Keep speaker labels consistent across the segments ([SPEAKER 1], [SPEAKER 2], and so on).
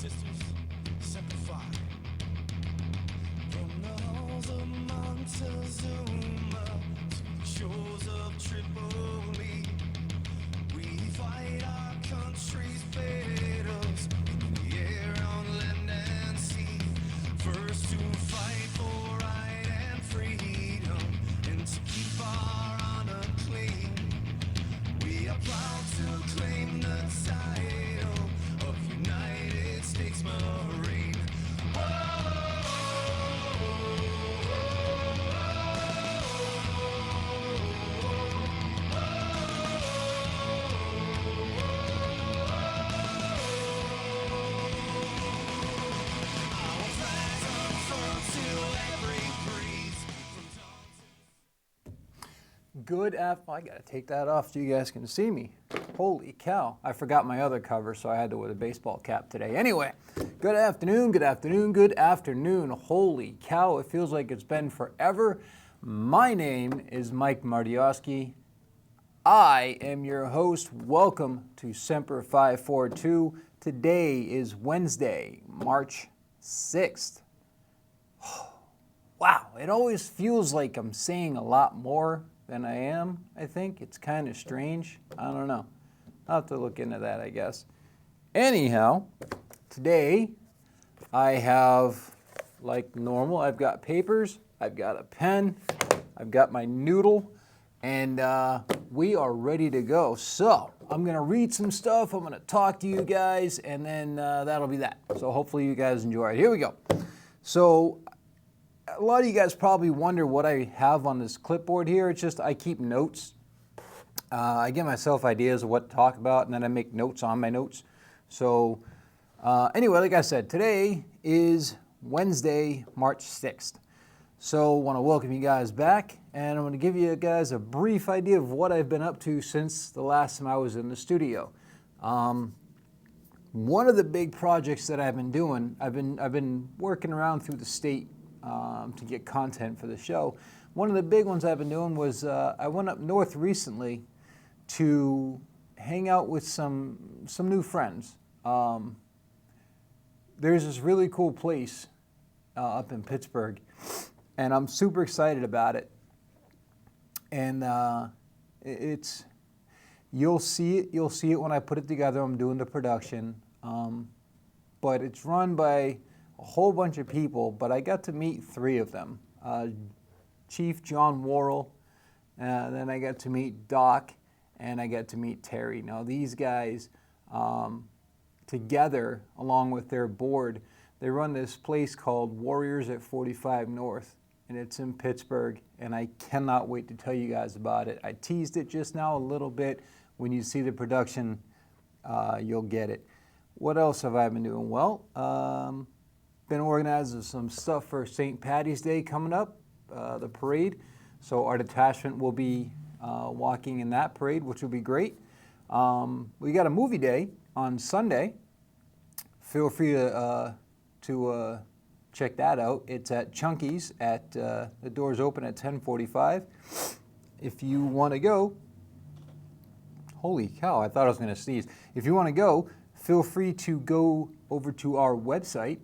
[SPEAKER 1] sisters, Semper. From the halls of Montezuma to the shores of Tripoli, we fight our country's battles in the air, on land and sea. First to fight for right and freedom, and to keep our honor clean. We are proud to claim the title of United States Marine.
[SPEAKER 2] Good I gotta take that off so you guys can see me. Holy cow. I forgot my other cover, so I had to wear the baseball cap today. Anyway, good afternoon, good afternoon, good afternoon. Holy cow, it feels like it's been forever. My name is Mike Martioski. I am your host. Welcome to Semper 542. Today is Wednesday, March 6th. Wow, it always feels like I'm saying a lot more than I am, I think. It's kind of strange. I don't know. I'll have to look into that, I guess. Anyhow, today I have, like normal, I've got papers, I've got a pen, I've got my noodle, and we are ready to go. So I'm going to read some stuff, I'm going to talk to you guys, and then that'll be that. So hopefully you guys enjoy it. Here we go. So a lot of you guys probably wonder what I have on this clipboard here. It's just I keep notes. I give myself ideas of what to talk about, and then I make notes on my notes. So anyway, like I said, today is Wednesday, March 6th. So I want to welcome you guys back, and I'm going to give you guys a brief idea of what I've been up to since the last time I was in the studio. One of the big projects that I've been doing, I've been working around through the state to get content for the show. One of the big ones I've been doing was I went up north recently to hang out with some new friends. There's this really cool place up in Pittsburgh, and I'm super excited about it. And you'll see it when I put it together. I'm doing the production, but it's run by a whole bunch of people, but I got to meet three of them. Chief John Worrell, then I got to meet Doc, and I got to meet Terry. Now these guys, together, along with their board, they run this place called Warriors at 45 North, and it's in Pittsburgh, and I cannot wait to tell you guys about it. I teased it just now a little bit. When you see the production, you'll get it. What else have I been doing? Well, been organizing some stuff for St. Patty's Day coming up, the parade. So our detachment will be walking in that parade, which will be great. We got a movie day on Sunday. Feel free to check that out. It's at Chunky's. The doors open at 10:45. If you want to go, holy cow! I thought I was going to sneeze. If you want to go, feel free to go over to our website.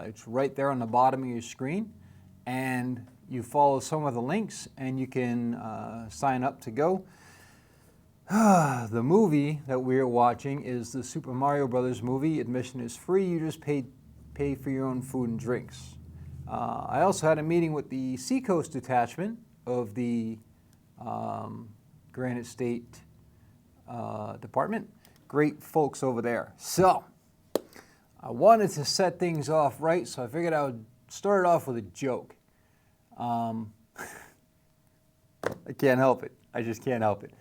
[SPEAKER 2] It's right there on the bottom of your screen, and you follow some of the links, and you can sign up to go. The movie that we're watching is the Super Mario Brothers movie. Admission is free. You just pay for your own food and drinks. I also had a meeting with the Seacoast Detachment of the Granite State Department. Great folks over there. So I wanted to set things off right, so I figured I would start it off with a joke. I can't help it. I just can't help it.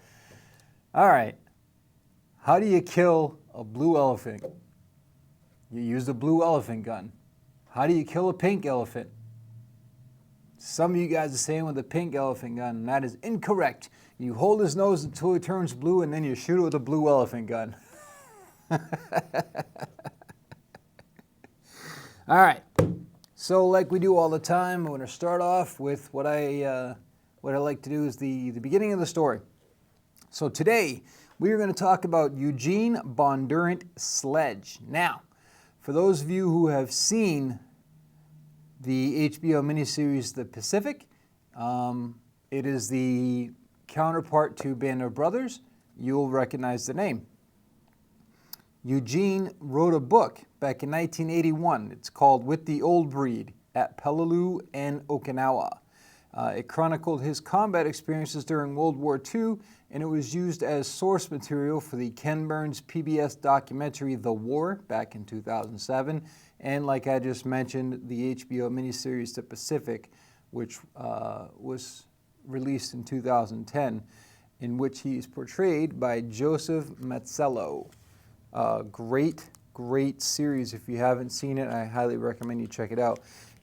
[SPEAKER 2] All right. How do you kill a blue elephant? You use the blue elephant gun. How do you kill a pink elephant? Some of you guys are saying with a pink elephant gun, and that is incorrect. You hold his nose until he turns blue, and then you shoot it with a blue elephant gun. All right, so like we do all the time, I'm going to start off with what I like to do is the beginning of the story. So today, we are going to talk about Eugene Bondurant Sledge. Now, For those of you who have seen the HBO miniseries The Pacific, it is the counterpart to Band of Brothers. You'll recognize the name. Eugene wrote a book back in 1981. It's called With the Old Breed at Peleliu and Okinawa. It chronicled his combat experiences during World War II, and it was used as source material for the Ken Burns PBS documentary The War back in 2007, and like I just mentioned, the HBO miniseries The Pacific, which was released in 2010, in which he is portrayed by Joseph Mazzello. Great series. If you haven't seen it, I highly recommend you check it out.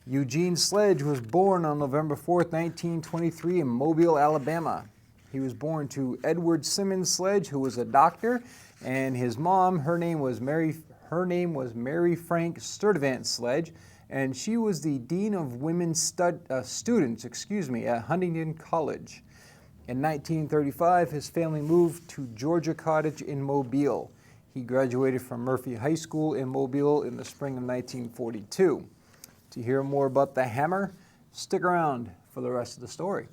[SPEAKER 2] Eugene Sledge was born on November 4th, 1923 in Mobile, Alabama. He was born to Edward Simmons Sledge, who was a doctor, and his mom, her name was Mary Frank Sturdivant Sledge, and she was the Dean of Women's Students at Huntingdon College. In 1935, his family moved to Georgia Cottage in Mobile. He graduated from Murphy High School in Mobile in the spring of 1942. To hear more about the Hammer, stick around for the rest of the story.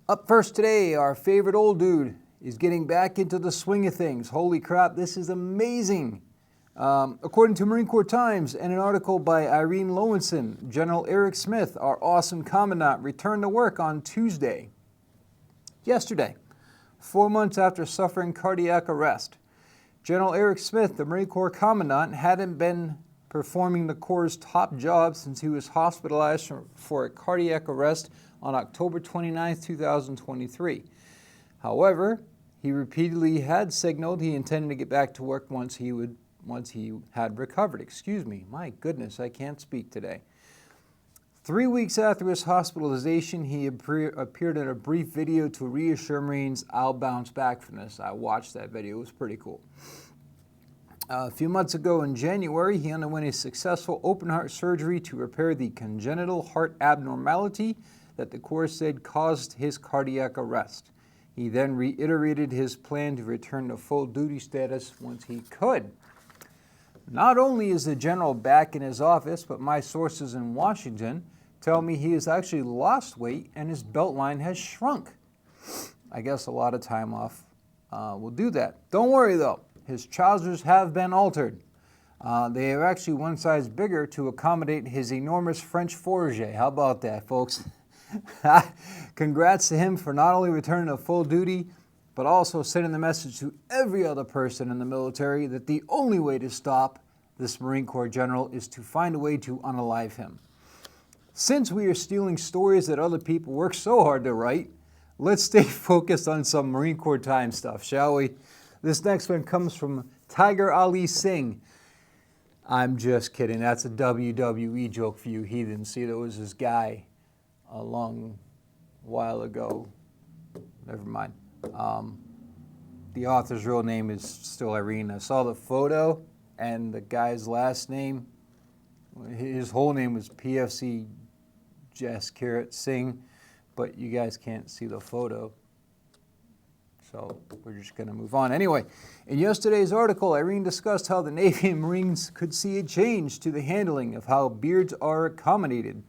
[SPEAKER 2] Up first today, our favorite old dude is getting back into the swing of things. Holy crap, this is amazing. According to Marine Corps Times and an article by Irene Lowenson, General Eric Smith, our awesome commandant, returned to work on Tuesday, yesterday, 4 months after suffering cardiac arrest. General Eric Smith, the Marine Corps Commandant, hadn't been performing the Corps' top job since he was hospitalized for a cardiac arrest on October 29, 2023. However, he repeatedly had signaled he intended to get back to work once he had recovered. Excuse me, my goodness, I can't speak today. 3 weeks after his hospitalization, he appeared in a brief video to reassure Marines, "I'll bounce back from this." I watched that video. It was pretty cool. A few months ago in January, he underwent a successful open-heart surgery to repair the congenital heart abnormality that the Corps said caused his cardiac arrest. He then reiterated his plan to return to full duty status once he could. Not only is the general back in his office, but my sources in Washington tell me he has actually lost weight and his belt line has shrunk. I guess a lot of time off will do that. Don't worry though, his trousers have been altered. They are actually one size bigger to accommodate his enormous French fourragère. How about that, folks? Congrats to him for not only returning to full duty, but also sending the message to every other person in the military that the only way to stop this Marine Corps general is to find a way to unalive him. Since we are stealing stories that other people work so hard to write, let's stay focused on some Marine Corps time stuff, shall we? This next one comes from Tiger Ali Singh. I'm just kidding. That's a WWE joke for you heathens. See, there was this guy a long while ago. Never mind. The author's real name is still Irene. I saw the photo, and the guy's last name, his whole name was PFC Jaskirat Singh, but you guys can't see the photo. So we're just going to move on. Anyway, in yesterday's article, Irene discussed how the Navy and Marines could see a change to the handling of how beards are accommodated.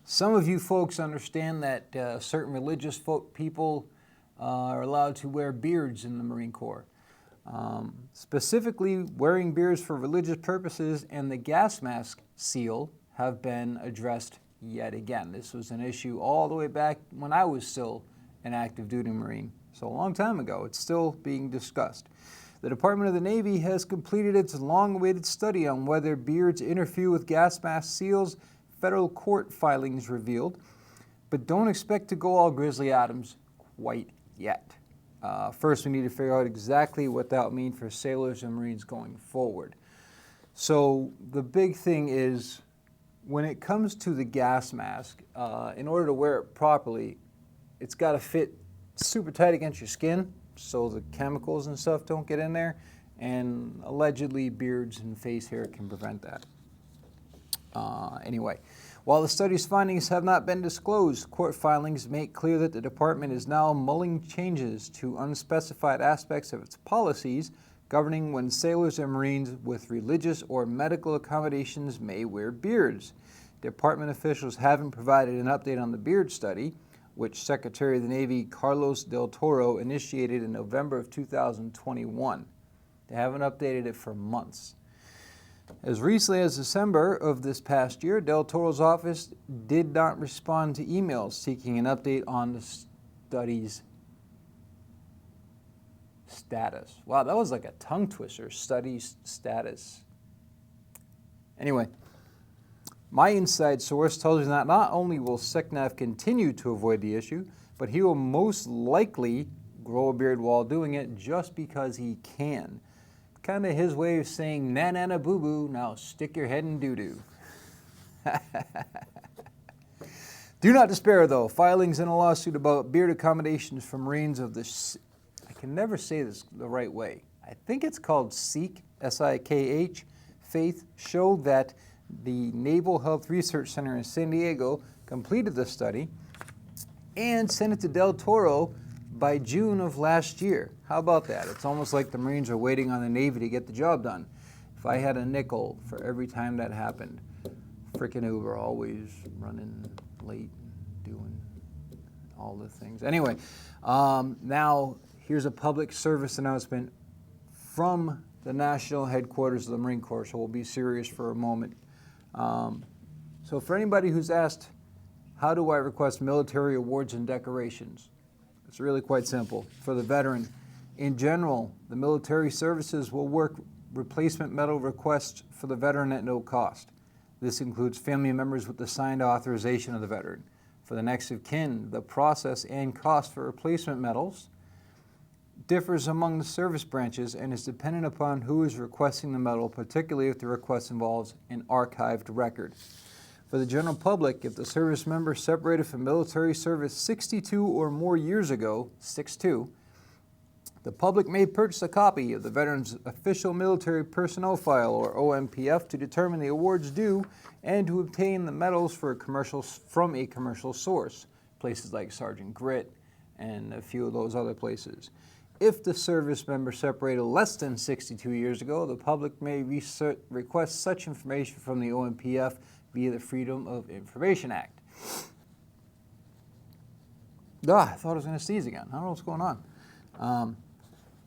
[SPEAKER 2] Some of you folks understand that certain religious people are allowed to wear beards in the Marine Corps. Specifically, wearing beards for religious purposes and the gas mask seal have been addressed yet again. This was an issue all the way back when I was still an active duty Marine. So a long time ago, it's still being discussed. The Department of the Navy has completed its long-awaited study on whether beards interfere with gas mask seals, federal court filings revealed, but don't expect to go all Grizzly Adams quite yet. First, we need to figure out exactly what that would mean for sailors and Marines going forward. So the big thing is, when it comes to the gas mask, in order to wear it properly, it's got to fit super tight against your skin so the chemicals and stuff don't get in there, and allegedly beards and face hair can prevent that. Anyway, while the study's findings have not been disclosed, court filings make clear that the department is now mulling changes to unspecified aspects of its policies governing when sailors and Marines with religious or medical accommodations may wear beards. Department officials haven't provided an update on the beard study, which Secretary of the Navy Carlos Del Toro initiated in November of 2021. They haven't updated it for months. As recently as December of this past year, Del Toro's office did not respond to emails seeking an update on the study's status. Wow, that was like a tongue twister, study's status. Anyway, my inside source tells me that not only will SecNav continue to avoid the issue, but he will most likely grow a beard while doing it just because he can. Kind of his way of saying, na boo boo, now stick your head in doo doo. Do not despair, though. Filings in a lawsuit about beard accommodations for Marines of the, I can never say this the right way. I think it's called Sikh, S-I-K-H, faith, show that the Naval Health Research Center in San Diego completed the study and sent it to Del Toro by June of last year. How about that? It's almost like the Marines are waiting on the Navy to get the job done. If I had a nickel for every time that happened, frickin' Uber always running late, doing all the things. Anyway, now here's a public service announcement from the national headquarters of the Marine Corps, so we'll be serious for a moment. So for anybody who's asked, how do I request military awards and decorations? It's really quite simple. For the veteran, in general, the military services will work replacement medal requests for the veteran at no cost. This includes family members with the signed authorization of the veteran. For the next of kin, the process and cost for replacement medals differs among the service branches and is dependent upon who is requesting the medal, particularly if the request involves an archived record. For the general public, if the service member separated from military service 62 or more years ago, 6'2", the public may purchase a copy of the veteran's official military personnel file, or OMPF, to determine the awards due and to obtain the medals from a commercial source, places like Sergeant Grit and a few of those other places. If the service member separated less than 62 years ago, the public may request such information from the OMPF via the Freedom of Information Act. I thought I was going to sneeze again. I don't know what's going on.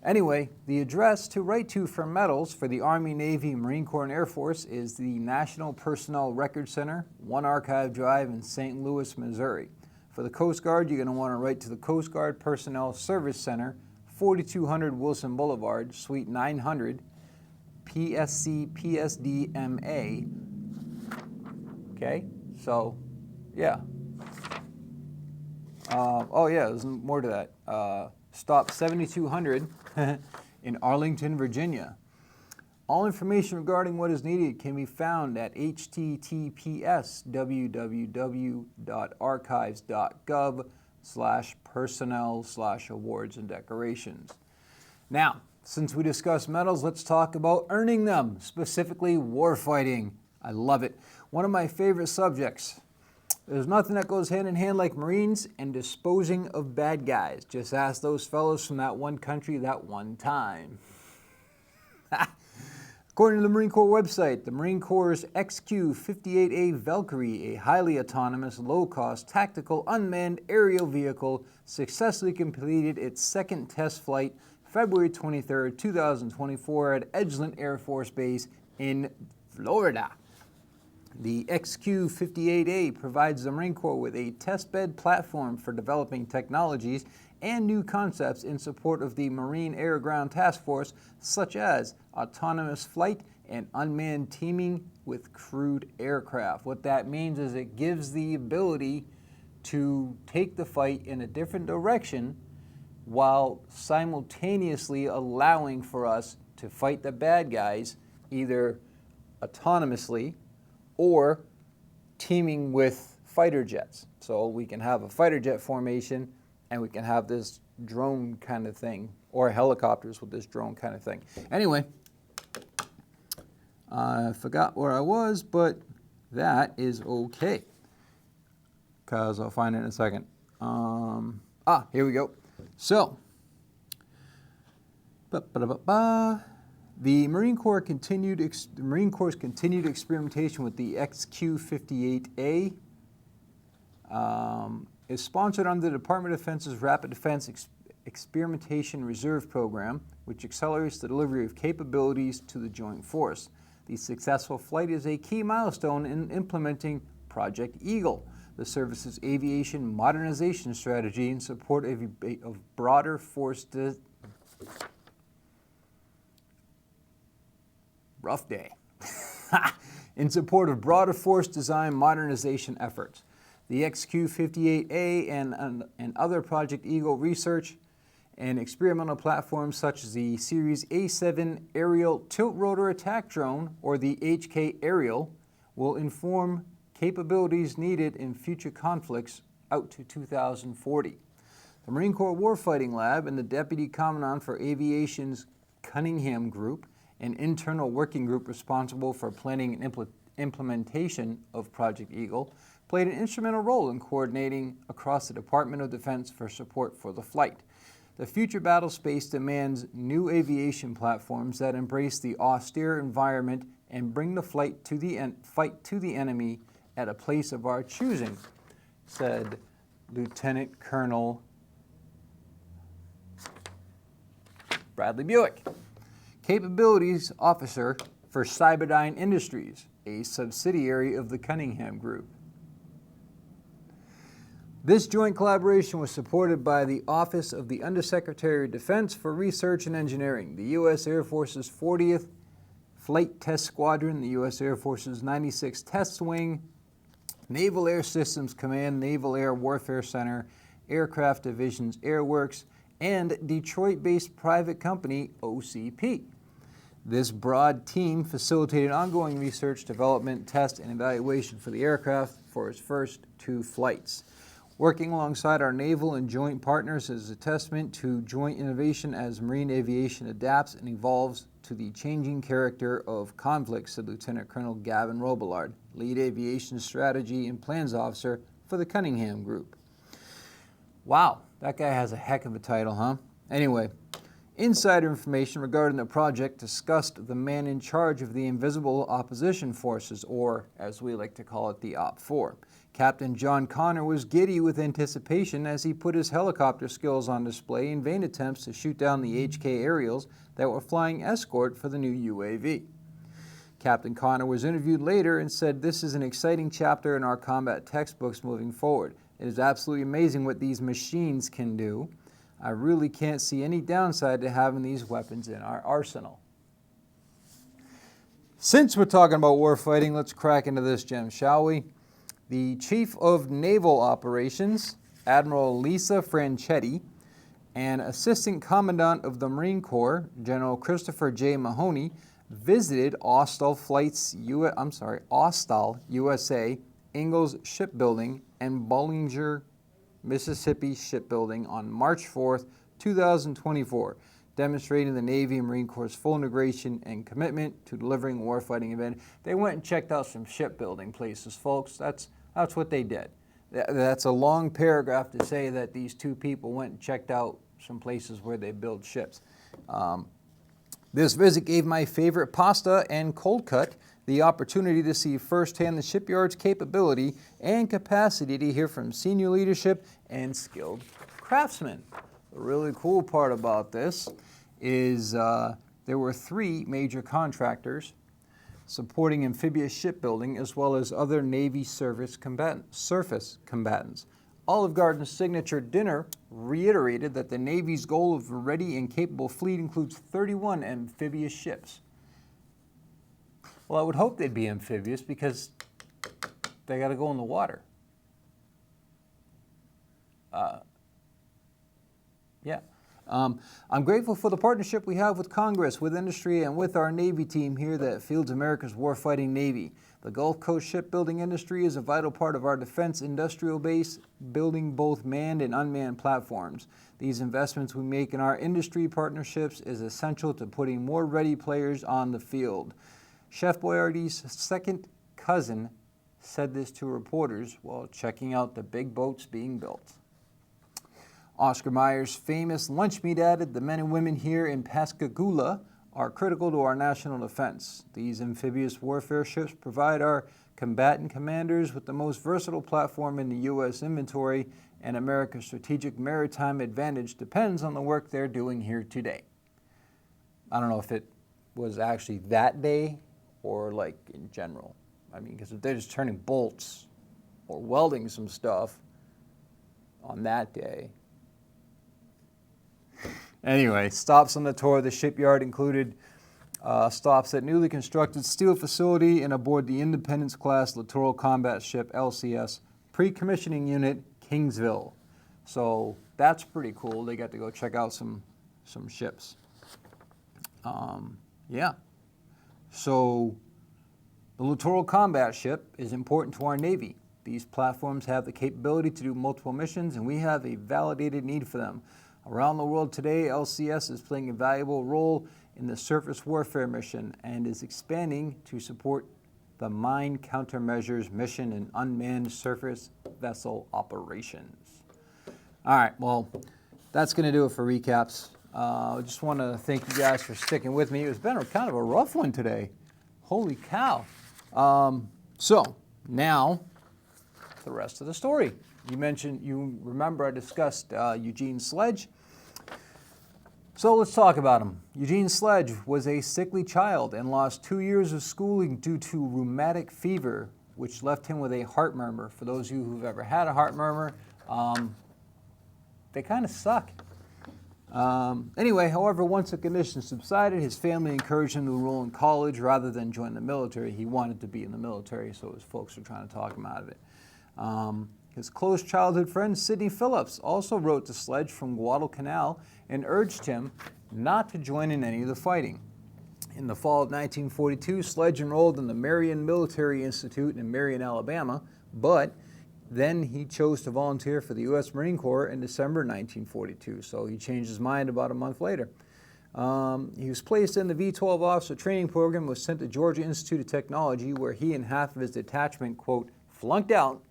[SPEAKER 2] Anyway, the address to write to for medals for the Army, Navy, Marine Corps, and Air Force is the National Personnel Record Center, 1 Archive Drive in St. Louis, Missouri. For the Coast Guard, you're going to want to write to the Coast Guard Personnel Service Center, 4200 Wilson Boulevard, Suite 900, PSC PSDMA. Okay, so, yeah. There's more to that. Stop 7200 in Arlington, Virginia. All information regarding what is needed can be found at https://www.archives.gov/personnel/awards and decorations. Now, since we discussed medals, let's talk about earning them, specifically warfighting. I love it. One of my favorite subjects. There's nothing that goes hand in hand like Marines and disposing of bad guys. Just ask those fellows from that one country that one time. According to the Marine Corps website, the Marine Corps' XQ-58A Valkyrie, a highly autonomous, low-cost, tactical, unmanned aerial vehicle, successfully completed its second test flight February 23, 2024 at Edgeland Air Force Base in Florida. The XQ-58A provides the Marine Corps with a testbed platform for developing technologies and new concepts in support of the Marine Air Ground Task Force, such as autonomous flight and unmanned teaming with crewed aircraft. What that means is it gives the ability to take the fight in a different direction while simultaneously allowing for us to fight the bad guys either autonomously or teaming with fighter jets. So we can have a fighter jet formation and we can have this drone kind of thing, or helicopters with this drone kind of thing. Anyway, I forgot where I was, but that is okay, because I'll find it in a second. Here we go. So, The Marine Corps' continued experimentation with the XQ-58A is sponsored under the Department of Defense's Rapid Defense Experimentation Reserve Program, which accelerates the delivery of capabilities to the Joint Force. The successful flight is a key milestone in implementing Project Eagle, the service's aviation modernization strategy in support of broader force rough day. In support of broader force design modernization efforts. The XQ-58A and other Project Eagle research and experimental platforms such as the Series A7 Aerial Tilt-Rotor Attack Drone, or the HK Aerial, will inform capabilities needed in future conflicts out to 2040. The Marine Corps Warfighting Lab and the Deputy Commandant for Aviation's Cunningham Group, an internal working group responsible for planning and implementation of Project Eagle, played an instrumental role in coordinating across the Department of Defense for support for the flight. The future battle space demands new aviation platforms that embrace the austere environment and bring the fight to the enemy at a place of our choosing, said Lieutenant Colonel Bradley Buick, Capabilities Officer for Cyberdyne Industries, a subsidiary of the Cunningham Group. This joint collaboration was supported by the Office of the Undersecretary of Defense for Research and Engineering, the U.S. Air Force's 40th Flight Test Squadron, the U.S. Air Force's 96th Test Wing, Naval Air Systems Command, Naval Air Warfare Center, Aircraft Division's Airworks, and Detroit-based private company OCP. This broad team facilitated ongoing research, development, test, and evaluation for the aircraft for its first 2 flights. Working alongside our naval and joint partners is a testament to joint innovation as marine aviation adapts and evolves to the changing character of conflict, said Lieutenant Colonel Gavin Robillard, Lead Aviation Strategy and Plans Officer for the Cunningham Group. Wow, that guy has a heck of a title, huh? Anyway, insider information regarding the project discussed the man in charge of the Invisible Opposition Forces, or as we like to call it, the OP-4. Captain John Connor was giddy with anticipation as he put his helicopter skills on display in vain attempts to shoot down the HK aerials that were flying escort for the new UAV. Captain Connor was interviewed later and said, "This is an exciting chapter in our combat textbooks moving forward. It is absolutely amazing what these machines can do. I really can't see any downside to having these weapons in our arsenal." Since we're talking about warfighting, let's crack into this gem, shall we? The Chief of Naval Operations, Admiral Lisa Franchetti, and Assistant Commandant of the Marine Corps, General Christopher J. Mahoney, visited Austal USA, Ingalls Shipbuilding, and Bollinger, Mississippi Shipbuilding on March 4th, 2024, demonstrating the Navy and Marine Corps' full integration and commitment to delivering a warfighting event. They went and checked out some shipbuilding places, folks. That's what they did. That's a long paragraph to say that these 2 people went and checked out some places where they build ships. This visit gave my favorite pasta and cold cut the opportunity to see firsthand the shipyard's capability and capacity to hear from senior leadership and skilled craftsmen. The really cool part about this is there were 3 major contractors supporting amphibious shipbuilding as well as other Navy surface combatants. Olive Garden's signature dinner reiterated that the Navy's goal of a ready and capable fleet includes 31 amphibious ships. Well, I would hope they'd be amphibious because they got to go in the water. I'm grateful for the partnership we have with Congress, with industry, and with our Navy team here that fields America's warfighting Navy. The Gulf Coast shipbuilding industry is a vital part of our defense industrial base, building both manned and unmanned platforms. These investments we make in our industry partnerships is essential to putting more ready players on the field. Chef Boyardee's second cousin said this to reporters while checking out the big boats being built. Oscar Mayer's famous lunch meat added, "The men and women here in Pascagoula are critical to our national defense. These amphibious warfare ships provide our combatant commanders with the most versatile platform in the U.S. inventory, and America's strategic maritime advantage depends on the work they're doing here today. I don't know if it was actually that day or like in general. I mean, because if they're just turning bolts or welding some stuff on that day. Anyway, stops on the tour of the shipyard included stops at newly constructed steel facility and aboard the Independence-class Littoral Combat Ship LCS Pre-Commissioning Unit Kingsville. So that's pretty cool. They got to go check out some ships. Yeah. So the Littoral Combat Ship is important to our Navy. These platforms have the capability to do multiple missions, and we have a validated need for them. Around the world today, LCS is playing a valuable role in the surface warfare mission and is expanding to support the mine countermeasures mission and unmanned surface vessel operations. All right, well, that's going to do it for recaps. I just want to thank you guys for sticking with me. It's been kind of a rough one today. Holy cow. So now, the rest of the story. You remember I discussed Eugene Sledge. So let's talk about him. Eugene Sledge was a sickly child and lost 2 years of schooling due to rheumatic fever, which left him with a heart murmur. For those of you who've ever had a heart murmur, they kind of suck. Anyway, however, once the condition subsided, his family encouraged him to enroll in college rather than join the military. He wanted to be in the military, so his folks were trying to talk him out of it. His close childhood friend, Sidney Phillips, also wrote to Sledge from Guadalcanal and urged him not to join in any of the fighting. In the fall of 1942, Sledge enrolled in the Marion Military Institute in Marion, Alabama, but then he chose to volunteer for the U.S. Marine Corps in December 1942, so he changed his mind about a month later. He was placed in the V-12 officer training program and was sent to Georgia Institute of Technology, where he and half of his detachment, quote, flunked out,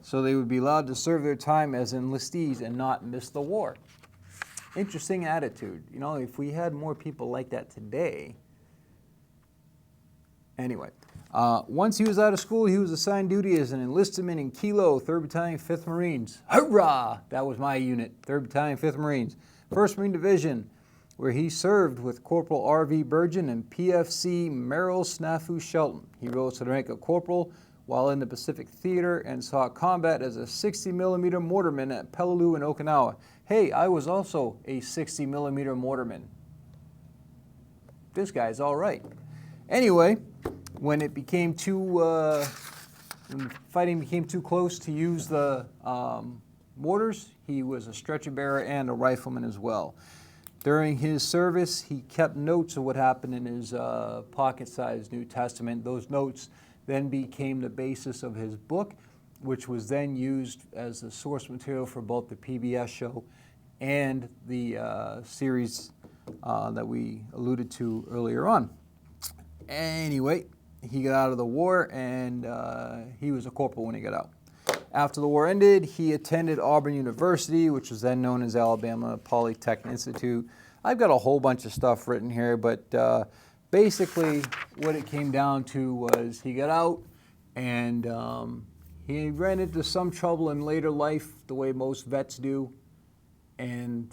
[SPEAKER 2] so they would be allowed to serve their time as enlistees and not miss the war. Interesting attitude. You know, if we had more people like that today. Anyway, once he was out of school, he was assigned duty as an enlistment in Kilo, 3rd Battalion, 5th Marines. Hurrah! That was my unit, 3rd Battalion, 5th Marines. 1st Marine Division, where he served with Corporal R.V. Burgeon and PFC Merrill Snafu Shelton. He rose to the rank of corporal while in the Pacific Theater and saw combat as a 60mm mortarman at Peleliu in Okinawa. Hey, I was also a 60mm mortarman. This guy's all right. Anyway, when it became when fighting became too close to use the mortars, he was a stretcher bearer and a rifleman as well. During his service, he kept notes of what happened in his pocket-sized New Testament. Those notes then became the basis of his book, which was then used as the source material for both the PBS show and the series that we alluded to earlier on. Anyway, he got out of the war, and he was a corporal when he got out. After the war ended, he attended Auburn University, which was then known as Alabama Polytechnic Institute. I've got a whole bunch of stuff written here, but basically what it came down to was he got out, and he ran into some trouble in later life, the way most vets do, and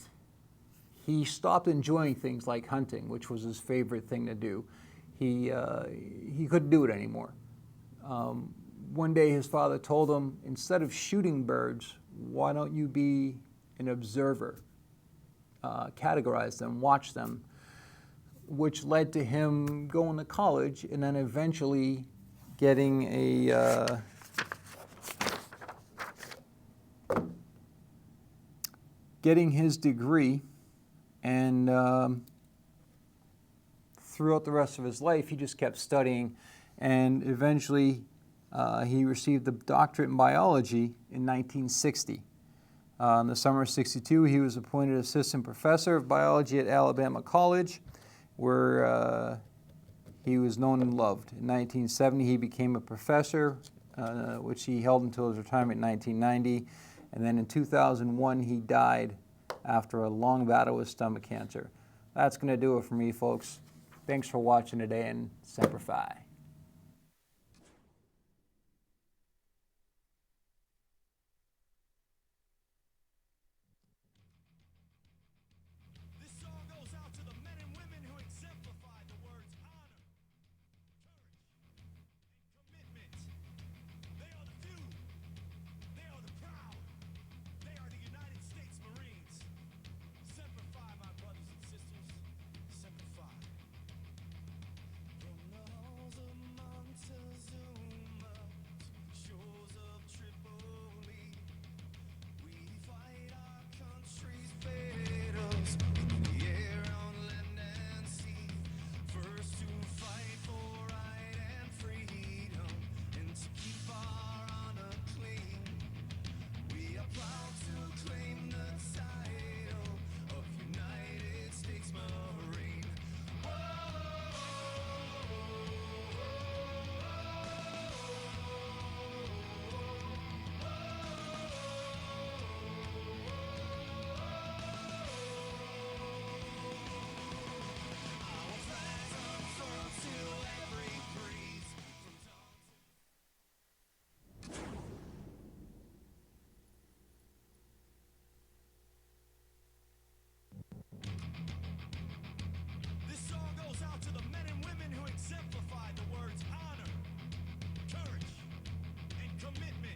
[SPEAKER 2] he stopped enjoying things like hunting, which was his favorite thing to do. He couldn't do it anymore. One day his father told him, instead of shooting birds, why don't you be an observer? Categorize them, watch them, which led to him going to college and then eventually getting his degree. And throughout the rest of his life, he just kept studying, and eventually he received a doctorate in biology in 1960. In the summer of '62, he was appointed assistant professor of biology at Alabama College, where he was known and loved. In 1970, he became a professor, which he held until his retirement in 1990. And then in 2001, he died after a long battle with stomach cancer. That's going to do it for me, folks. Thanks for watching today, and Semper Fi.
[SPEAKER 1] This song goes out to the men and women who exemplify the words honor, courage, and commitment. They are the few. They are the proud. They are the United States Marines. Semper Fi, my brothers and sisters. Semper Fi. From the halls of Montezuma to the shores of Tripoli, we fight our country's battles in the air, on land and sea. First to fight for right and freedom, and to keep our honor clean. We are proud to claim the title of United States Marine. This song goes out to the men and women who exemplify the words honor, courage, and commitment.